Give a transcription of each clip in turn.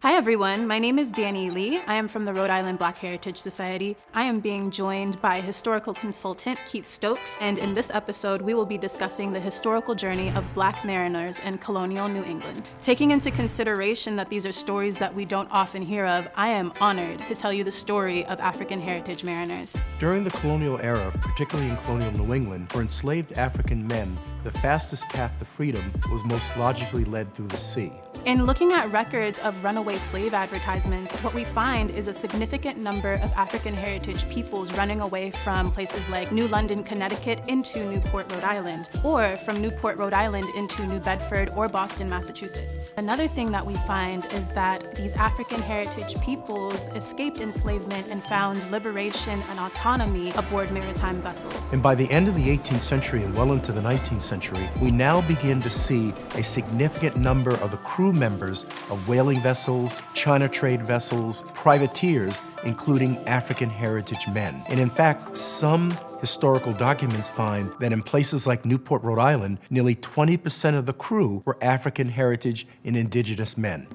Hi everyone, my name is Dani Lee. I am from the Rhode Island Black Heritage Society. I am being joined by historical consultant Keith Stokes, and in this episode we will be discussing the historical journey of Black mariners in colonial New England. Taking into consideration that these are stories that we don't often hear of, I am honored to tell you the story of African heritage mariners. During the colonial era, particularly in colonial New England, for enslaved African men, the fastest path to freedom was most logically led through the sea. In looking at records of runaway slave advertisements, what we find is a significant number of African heritage peoples running away from places like New London, Connecticut into Newport, Rhode Island, or from Newport, Rhode Island into New Bedford or Boston, Massachusetts. Another thing that we find is that these African heritage peoples escaped enslavement and found liberation and autonomy aboard maritime vessels. And by the end of the 18th century and well into the 19th century, we now begin to see a significant number of the crew members of whaling vessels, China trade vessels, privateers, including African heritage men. And in fact, some historical documents find that in places like Newport, Rhode Island, nearly 20% of the crew were African heritage and indigenous men.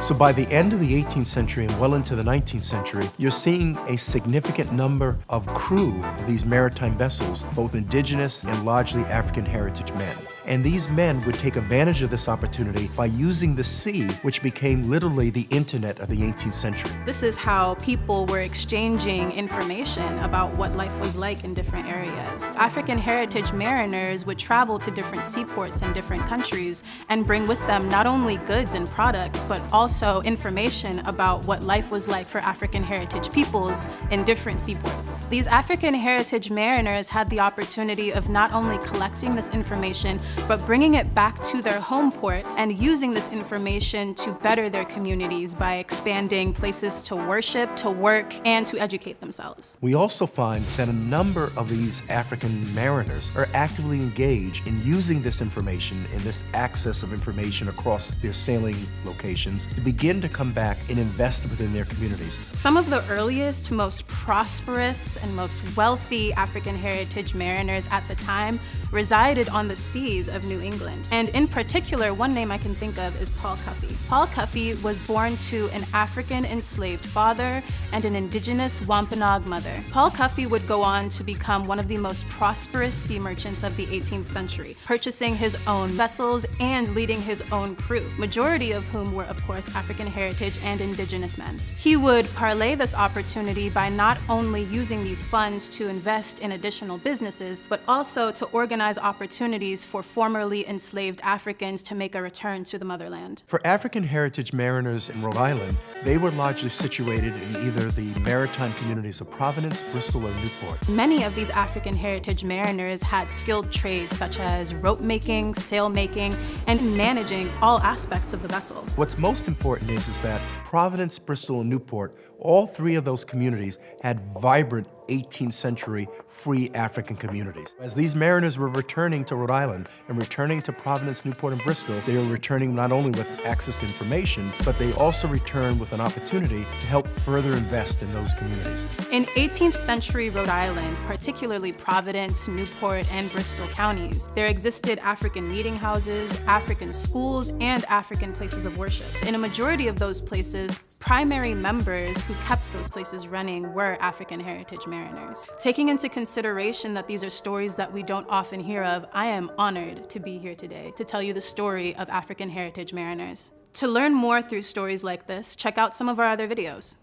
So by the end of the 18th century and well into the 19th century, you're seeing a significant number of crew of these maritime vessels, both indigenous and largely African heritage men. And these men would take advantage of this opportunity by using the sea, which became literally the internet of the 18th century. This is how people were exchanging information about what life was like in different areas. African heritage mariners would travel to different seaports in different countries and bring with them not only goods and products, but also information about what life was like for African heritage peoples in different seaports. These African heritage mariners had the opportunity of not only collecting this information, but bringing it back to their home ports and using this information to better their communities by expanding places to worship, to work, and to educate themselves. We also find that a number of these African mariners are actively engaged in using this information and this access of information across their sailing locations to begin to come back and invest within their communities. Some of the earliest, most prosperous, and most wealthy African heritage mariners at the time resided on the seas of New England. And in particular, one name I can think of is Paul Cuffe. Paul Cuffe was born to an African enslaved father and an indigenous Wampanoag mother. Paul Cuffe would go on to become one of the most prosperous sea merchants of the 18th century, purchasing his own vessels and leading his own crew, majority of whom were, of course, African heritage and indigenous men. He would parlay this opportunity by not only using these funds to invest in additional businesses, but also to organize opportunities for formerly enslaved Africans to make a return to the motherland. For African heritage mariners in Rhode Island, they were largely situated in either the maritime communities of Providence, Bristol, or Newport. Many of these African heritage mariners had skilled trades such as rope making, sail making, and managing all aspects of the vessel. What's most important is that Providence, Bristol, and Newport, all three of those communities had vibrant 18th century free African communities. As these mariners were returning to Rhode Island and returning to Providence, Newport, and Bristol, they were returning not only with access to information, but they also returned with an opportunity to help further invest in those communities. In 18th century Rhode Island, particularly Providence, Newport, and Bristol counties, there existed African meeting houses, African schools, and African places of worship. In a majority of those places, primary members who kept those places running were African heritage mariners. Taking into consideration that these are stories that we don't often hear of, I am honored to be here today to tell you the story of African heritage mariners. To learn more through stories like this, check out some of our other videos.